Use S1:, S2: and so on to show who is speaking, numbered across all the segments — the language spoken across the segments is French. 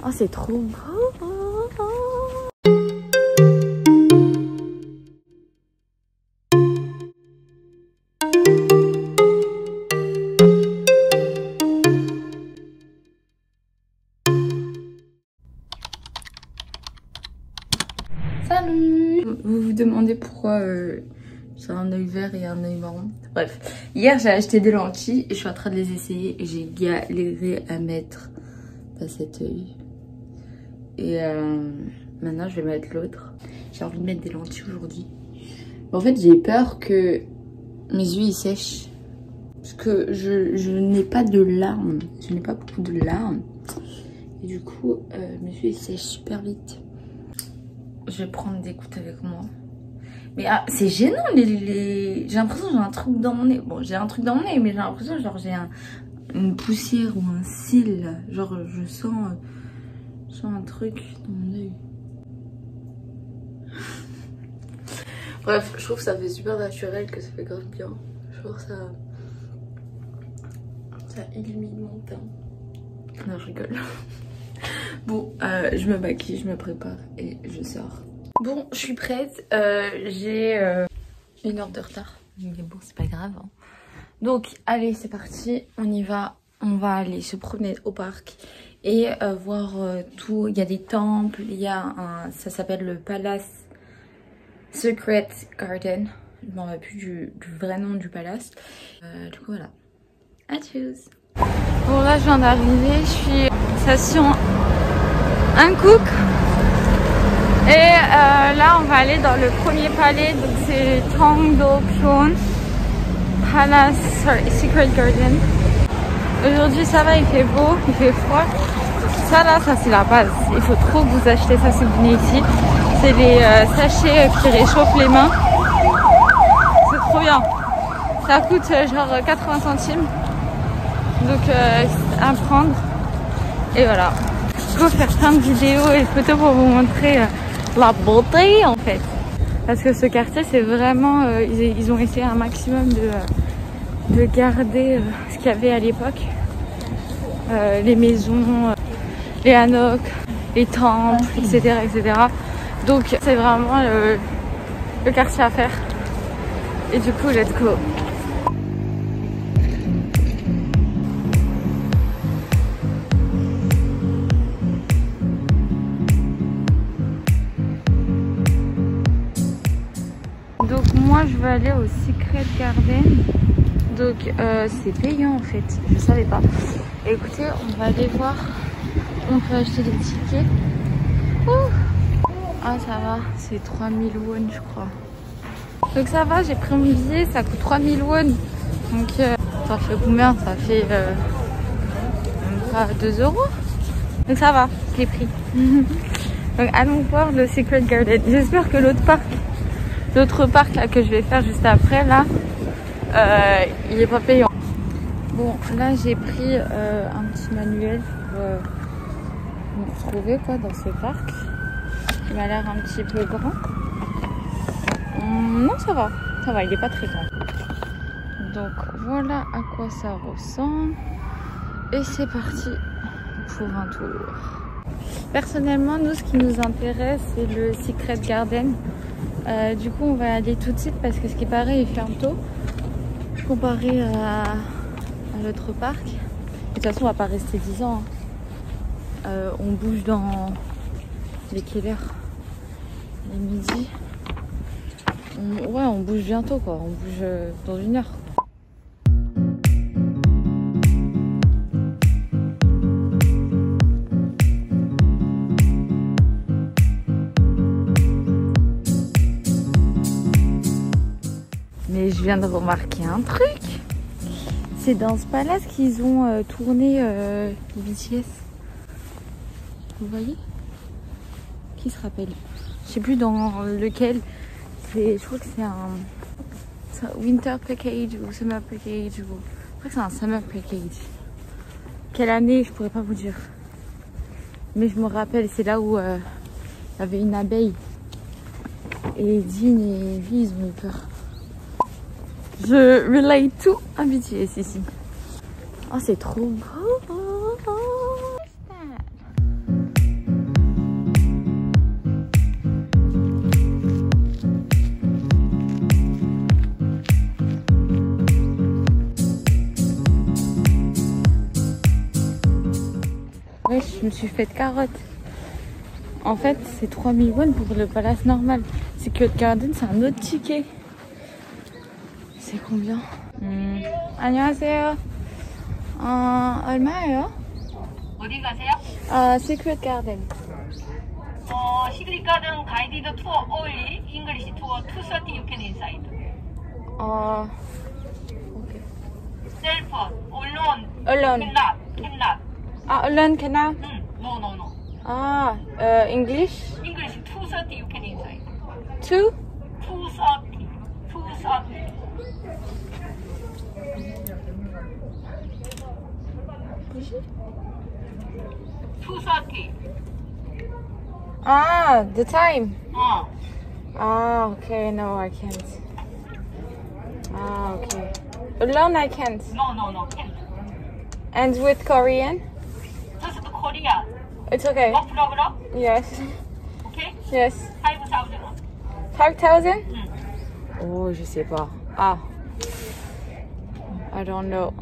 S1: Oh, c'est trop beau. Salut! Vous vous demandez pourquoi j'ai un œil vert et un œil marron. Bref, hier j'ai acheté des lentilles et je suis en train de les essayer et j'ai galéré à mettre cet œil. Et maintenant je vais mettre l'autre. J'ai envie de mettre des lentilles aujourd'hui. En fait j'ai peur que mes yeux ils sèchent. Parce que je n'ai pas de larmes. Je n'ai pas beaucoup de larmes. Et du coup mes yeux ils sèchent super vite. Je vais prendre des gouttes avec moi. Mais c'est gênant j'ai l'impression que j'ai un truc dans mon nez. Bon, j'ai un truc dans mon nez, mais j'ai l'impression genre j'ai une poussière ou un cil là. Genre je sens un truc dans mon œil. Bref, je trouve que ça fait super naturel, que ça fait grave bien. Genre ça illumine mon teint. Non, je rigole. Bon, je me maquille, je me prépare et je sors. Bon, je suis prête. J'ai 1 heure de retard. Mais bon, c'est pas grave. Hein. Donc, allez, c'est parti. On y va. On va aller se promener au parc et voir tout. Il y a des temples. Il y a ça s'appelle le Palace Secret Garden. Je m'en rappelle plus du vrai nom du palace. Du coup, voilà. À tous. Bon, là, je viens d'arriver. Je suis station Hankook. Et là on va aller dans le premier palais, donc c'est Tongdokyeon Palace Secret Garden. Aujourd'hui ça va, il fait beau, il fait froid. Ça là, ça c'est la base. Il faut trop que vous achetez ça si vous venez ici. C'est les sachets qui réchauffent les mains. C'est trop bien. Ça coûte genre 80 centimes. Donc à prendre. Et voilà. Je vais faire plein de vidéos et de photos pour vous montrer la beauté en fait, parce que ce quartier c'est vraiment ils ont essayé un maximum de garder ce qu'il y avait à l'époque, les maisons, les hanoks, les temples, etc. Donc c'est vraiment le quartier à faire. Et du coup let's go. Donc moi je vais aller au Secret Garden. Donc c'est payant en fait, je savais pas. Écoutez, on va aller voir. On peut acheter des tickets. Ouh. Ah ça va, c'est 3000 won je crois. Donc ça va, j'ai pris mon billet, ça coûte 3000 won. Donc ça fait combien? Ça fait même pas 2 euros. Donc ça va, les prix. Donc allons voir le Secret Garden. J'espère que l'autre parc là que je vais faire juste après là, il est pas payant. Bon là j'ai pris un petit manuel pour me retrouver quoi dans ce parc. Il m'a l'air un petit peu grand. Non ça va, il est pas très grand. Donc voilà à quoi ça ressemble. Et c'est parti pour un tour. Personnellement nous ce qui nous intéresse c'est le Secret Garden. Du coup on va aller tout de suite parce que ce qui paraît il ferme tôt comparé à l'autre parc. Et de toute façon on va pas rester 10 ans. On bouge dans les quelle heure? Les midi. Ouais on bouge bientôt quoi. On bouge dans 1 heure. Mais je viens de remarquer un truc. C'est dans ce palace qu'ils ont tourné BTS. Vous voyez? Qui se rappelle? Je sais plus dans lequel. Je crois que c'est un Winter Package ou Summer Package. Je crois que c'est un Summer Package. Quelle année? Je pourrais pas vous dire. Mais je me rappelle, c'est là où il y avait une abeille. Et Jin et V, ils ont eu peur. Je relate tout à BTS ici. Oh, c'est trop beau. Ouais, je me suis fait carotte. En fait, c'est 3000 won pour le palace normal. Secret Garden, c'est un autre ticket. C'est combien? 안녕하세요. 얼마예요?
S2: 어디 가세요?
S1: Secret Garden.
S2: 시크릿 가든 가이디드 투어 only, English 투어 230 you can inside.
S1: Okay.
S2: Cell phone, alone.
S1: Alone.
S2: Cannot.
S1: Alone cannot?
S2: No.
S1: English?
S2: English 230 you can inside.
S1: 2?
S2: 230. 230.
S1: The time. Okay, no, I can't. Okay. Alone, I can't.
S2: No, can't.
S1: And with Korean?
S2: Just Korea.
S1: It's okay.
S2: No problem.
S1: Yes.
S2: Okay?
S1: Yes.
S2: 5,000.
S1: 5,000? Oh, je sais pas. I don't know.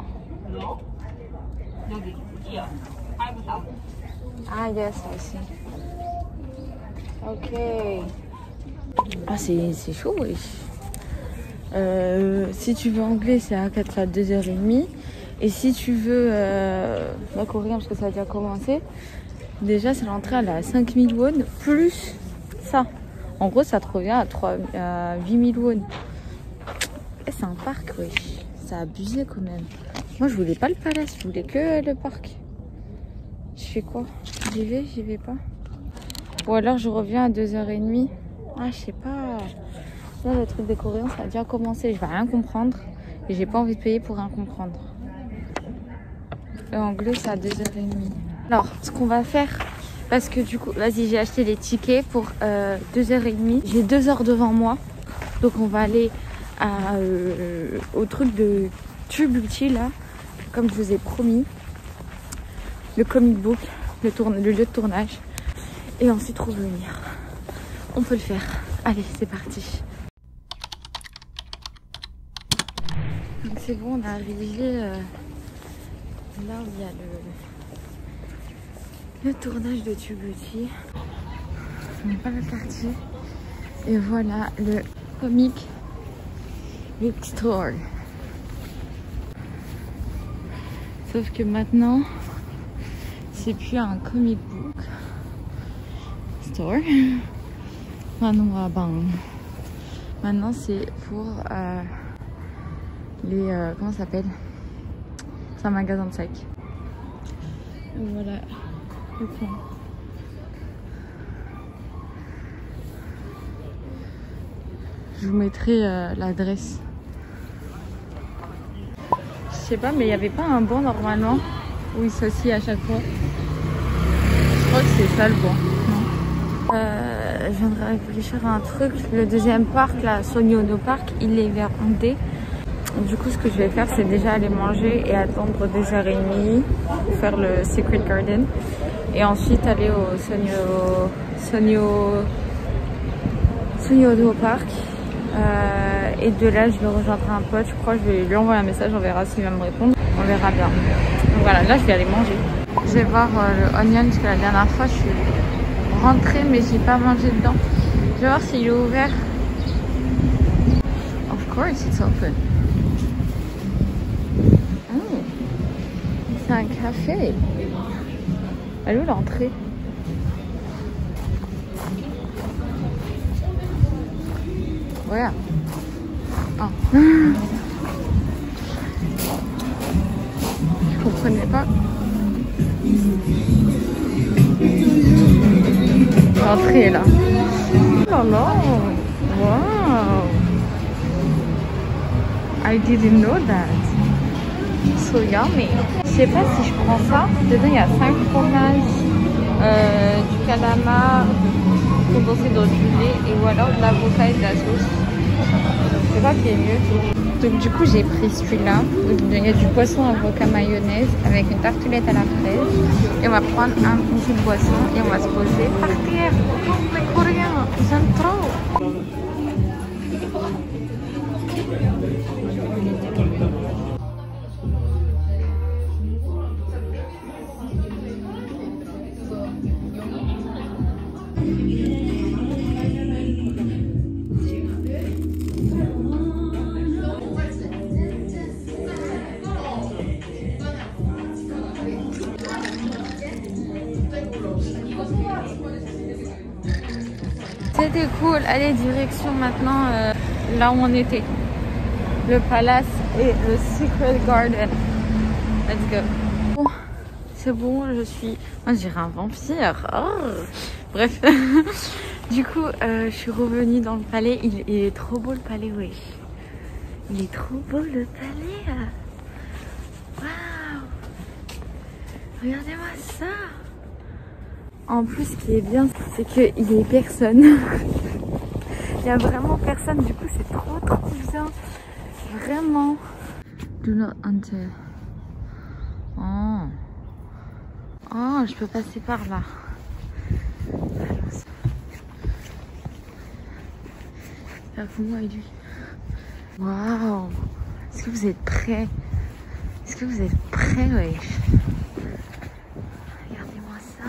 S2: No? 여기. Yeah. 5,000.
S1: Yes, I see. Ok. C'est chaud, wesh. Si tu veux anglais, c'est à 2h30. Et si tu veux coréen, parce que ça a déjà commencé, déjà, c'est l'entrée à 5000 won plus ça. En gros, ça te revient à 8000 won. Et c'est un parc, wesh. Ça a abusé quand même. Moi, je voulais pas le palace, je voulais que le parc. Je fais quoi? J'y vais pas. Ou alors je reviens à 2h30. Je sais pas. Là, le truc des Coréens, ça a déjà commencé. Je vais rien comprendre. Et j'ai pas envie de payer pour rien comprendre. L'anglais, c'est à 2h30. Alors, ce qu'on va faire, parce que du coup, vas-y, j'ai acheté les tickets pour 2h30. J'ai 2 heures devant moi. Donc, on va aller au truc de Tubuti, là. Comme je vous ai promis. Le comic book, le lieu de tournage. Et ensuite revenir. On peut le faire. Allez, c'est parti. Donc c'est bon, on est arrivé là où il y a le tournage de Tubuti. On n'est pas le quartier. Et voilà le comic book store. Sauf que maintenant, c'est plus un comic book store. Maintenant c'est pour les comment ça s'appelle, c'est un magasin de sacs. Et voilà le coin. Je vous mettrai l'adresse. Je sais pas, mais il n'y avait pas un banc normalement où il s'assied à chaque fois. Je crois que c'est ça le banc. Je viendrai réfléchir à un truc. Le deuxième parc, là, Sonyeono Park, il est vers Hongdae. Du coup, ce que je vais faire, c'est déjà aller manger et attendre 2h30 pour faire le Secret Garden. Et ensuite aller au Sonyeono Park. Et de là, je vais rejoindre un pote. Je crois que je vais lui envoyer un message. On verra s'il va me répondre. On verra bien. Donc voilà, là, je vais aller manger. Je vais voir le Onion parce que la dernière fois, je suis rentrée mais j'ai pas mangé dedans. Je vais voir s'il est ouvert. Of course it's open. Oh, c'est un café. Elle est où l'entrée? Ouais. Oh. Je comprenais pas. L'entrée là. Oh non. Wow. I didn't know that. So yummy. Je sais pas si je prends ça. Dedans il y a 5 fromages, du calamar, condensé dans du lait et ou alors de l'avocat et de la sauce. Je sais pas qui est mieux. Donc du coup j'ai pris celui-là. Il y a du poisson avocat mayonnaise avec une tartelette à la fraise. Et on va prendre un petit boisson et on va se poser par terre. Les Coréens, j'aime trop. C'était cool. Allez, direction maintenant là où on était. Le palace et le Secret Garden. Let's go. Bon, c'est bon, je suis... Moi, je dirais un vampire. Oh. Bref. Du coup, je suis revenue dans le palais. Il est trop beau le palais, oui. Il est trop beau le palais. Waouh. Regardez-moi ça. En plus, ce qui est bien, c'est qu'il n'y a personne. Il n'y a vraiment personne. Du coup, c'est trop bien. Vraiment. Do not enter. Oh. Oh, je peux passer par là. Là, pour moi et lui. Waouh. Est-ce que vous êtes prêts? Est-ce que vous êtes prêts, wesh? Regardez-moi ça.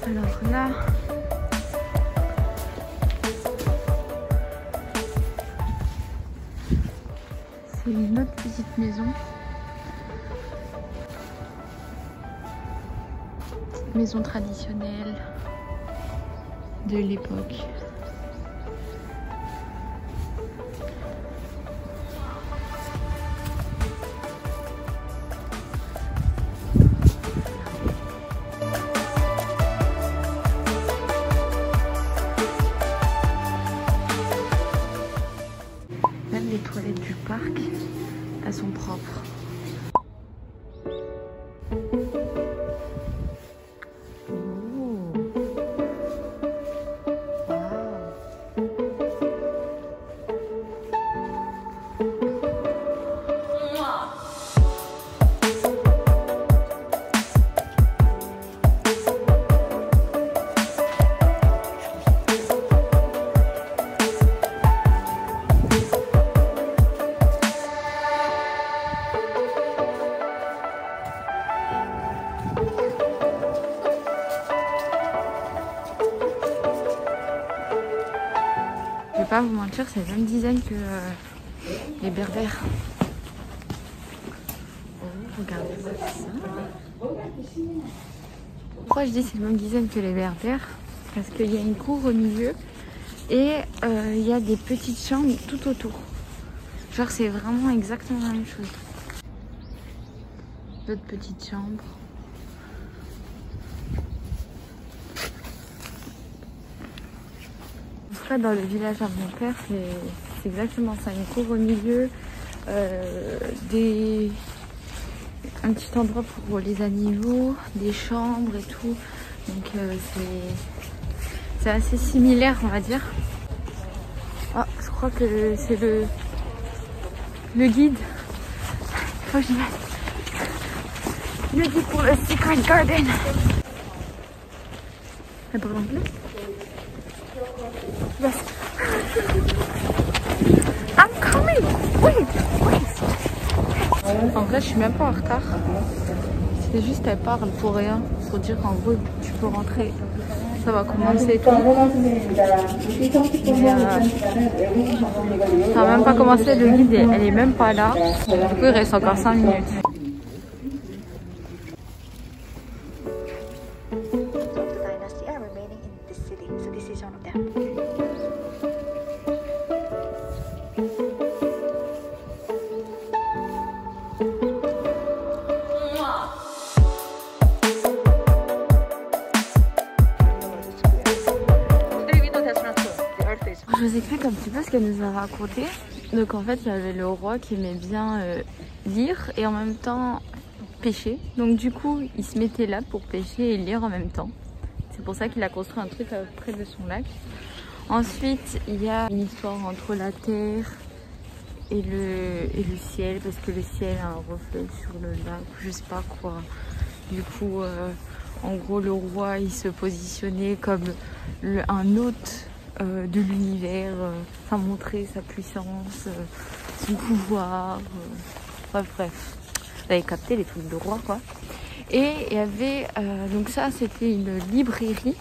S1: Alors là, c'est une autre petite maison. Petite maison traditionnelle de l'époque. Même les toilettes du parc, elles sont propres. Je vais pas vous mentir, c'est le même design que les berbères. Oh, regardez-moi ça. Pourquoi je dis c'est le même design que les berbères? Parce qu'il y a une cour au milieu et il y a des petites chambres tout autour. Genre c'est vraiment exactement la même chose. D'autres petites chambres. Là, dans le village à mon père, c'est exactement ça. Une cour au milieu, un petit endroit pour les animaux, des chambres et tout. Donc c'est assez similaire, on va dire. Ah, je crois que c'est le guide. Faut que j'y aille. Le guide pour le Secret Garden. Elle parle anglais? Yes. I'm coming. Wait. En vrai, je suis même pas en retard. C'est juste elle parle pour rien, pour dire qu'en gros tu peux rentrer. Ça va commencer et tout. Ça n'a même pas commencé, le guide elle est même pas là. Du coup il reste encore 5 minutes. Je vous explique un petit peu ce qu'elle nous a raconté. Donc en fait il y avait le roi qui aimait bien lire et en même temps pêcher. Donc du coup il se mettait là pour pêcher et lire en même temps. C'est pour ça qu'il a construit un truc près de son lac. Ensuite il y a une histoire entre la terre et le ciel, parce que le ciel a un reflet sur le lac, je sais pas quoi. Du coup en gros le roi il se positionnait comme un hôte de l'univers, ça montrait sa puissance, son pouvoir, bref, vous avez capté les trucs de roi quoi. Et il y avait, donc ça c'était une librairie,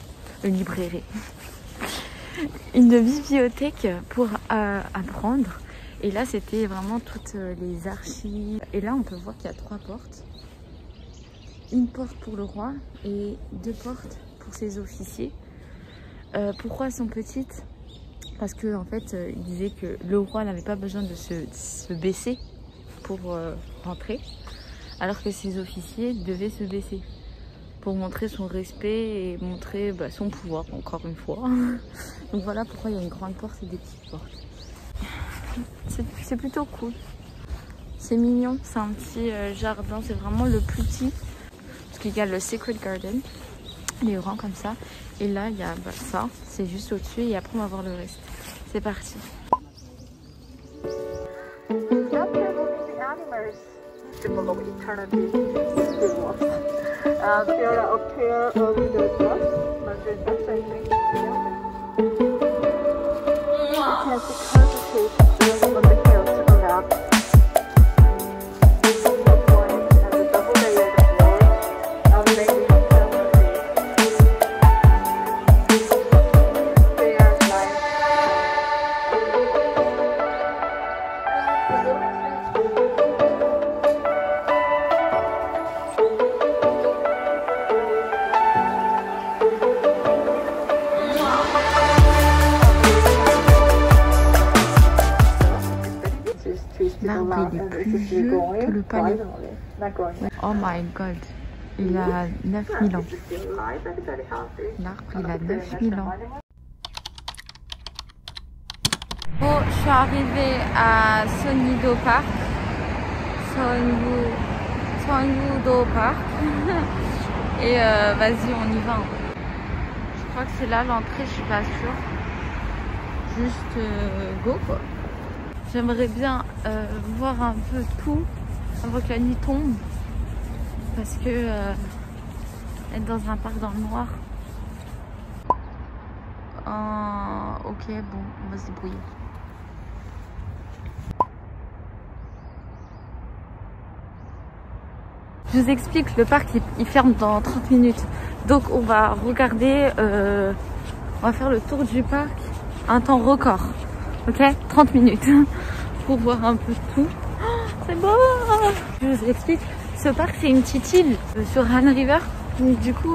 S1: une bibliothèque pour apprendre. Et là c'était vraiment toutes les archives. Et là on peut voir qu'il y a 3 portes. Une porte pour le roi et 2 portes pour ses officiers. Pourquoi elles sont petites? Parce que en fait il disait que le roi n'avait pas besoin de se baisser pour rentrer, alors que ses officiers devaient se baisser pour montrer son respect et montrer son pouvoir, encore une fois. Donc voilà pourquoi il y a une grande porte et des petites portes. C'est plutôt cool. C'est mignon, c'est un petit jardin, c'est vraiment le plus petit. Parce qu'il y a le Secret Garden, les rangs comme ça. Et là, il y a ça, c'est juste au-dessus et après on va voir le reste. C'est parti. L'arbre il est plus vieux que le palais. Oh my god, il a 9000 ans. L'arbre il a 9000 ans. Bon, je suis arrivée à Songyudo Park. Songyudo Park. Et vas-y, on y va. Je crois que c'est là l'entrée, je suis pas sûre. Juste go quoi. J'aimerais bien voir un peu tout avant que la nuit tombe. Parce que être dans un parc dans le noir. Ok, bon, on va se débrouiller. Je vous explique, le parc il ferme dans 30 minutes. Donc on va regarder, on va faire le tour du parc un temps record. Ok, 30 minutes pour voir un peu tout. Oh, c'est beau! Je vous explique, ce parc c'est une petite île sur Han River. Donc du coup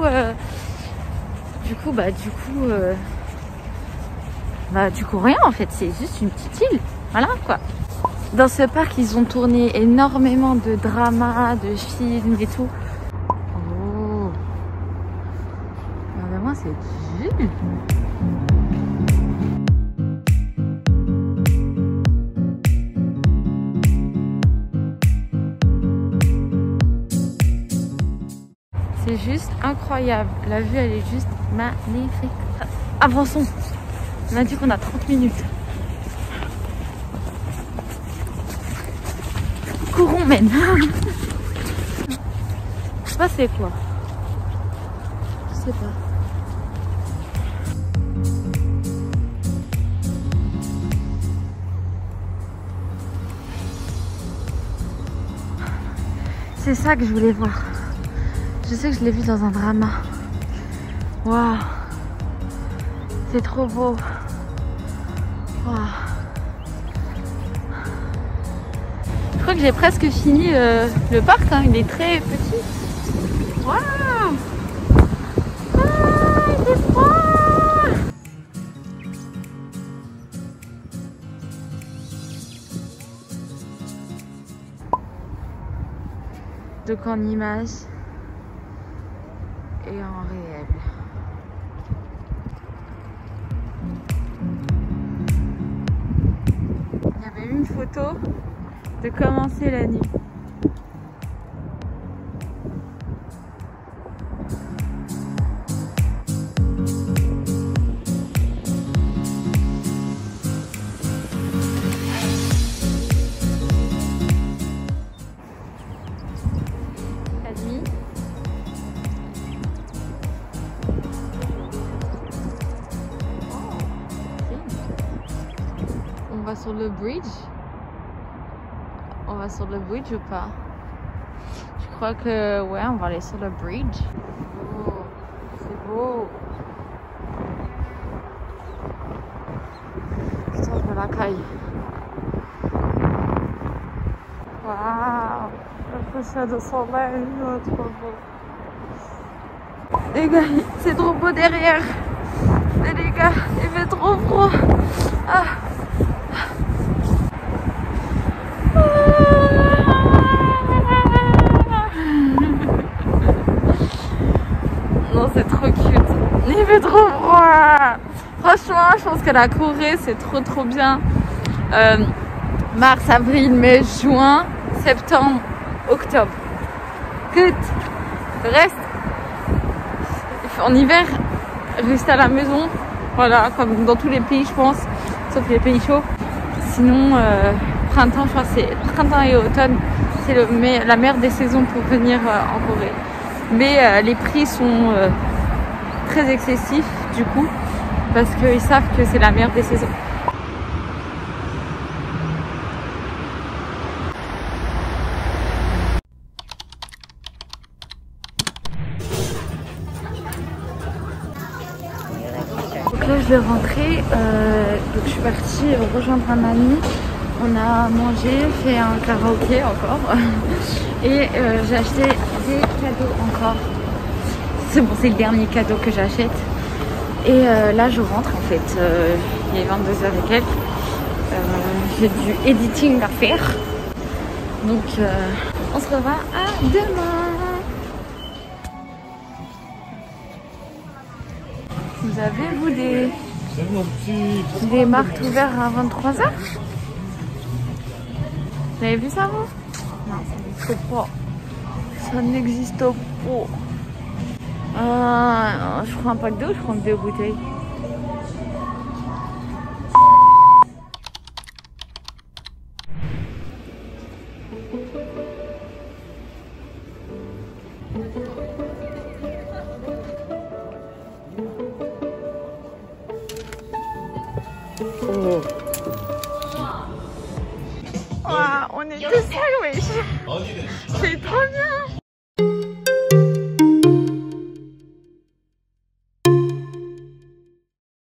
S1: rien en fait, c'est juste une petite île. Voilà quoi. Dans ce parc, ils ont tourné énormément de dramas, de films et tout. Oh, regardez-moi, c'est joli. C'est juste incroyable. La vue, elle est juste magnifique. Avançons. On a dit qu'on a 30 minutes. Courons, men. Je sais pas c'est quoi. Je sais pas. C'est ça que je voulais voir. Je sais que je l'ai vu dans un drama. Waouh. C'est trop beau. Waouh. Je crois que j'ai presque fini le parc, hein. Il est très petit. Waouh. Ah, il est froid. Donc en image et en réel. Il y avait une photo de commencer la nuit. On va sur le bridge. On va sur le bridge ou pas? Je crois que ouais, on va aller sur le bridge. Oh, c'est beau. Putain, je me la caille. Waouh, le coucher de soleil, oh, trop beau. Les gars, c'est trop beau derrière. Mais les gars, il fait trop froid. Ah. Non, c'est trop cute. Il fait trop froid. Franchement, je pense que la Corée, c'est trop bien. Mars, avril, mai, juin, septembre, octobre. Good. Le reste, en hiver, rester à la maison. Voilà, comme dans tous les pays, je pense, sauf les pays chauds. Sinon, printemps, je crois que c'est printemps et automne, c'est la meilleure des saisons pour venir en Corée. Mais les prix sont très excessifs du coup, parce qu'ils savent que c'est la meilleure des saisons. Donc là je vais rentrer, donc je suis partie rejoindre un ami. On a mangé, fait un karaoké encore et j'ai acheté des cadeaux encore. C'est bon, c'est le dernier cadeau que j'achète. Et là je rentre en fait, il est 22h et quelques. J'ai du editing à faire. Donc on se revoit à demain. Vous avez vous des marques ouvertes à 23h? Vous avez vu ça vous? Non, ça n'existe pas. Ça n'existe pas. Je prends un pack d'eau, je prends 2 bouteilles. On est tous seuls, wesh. C'est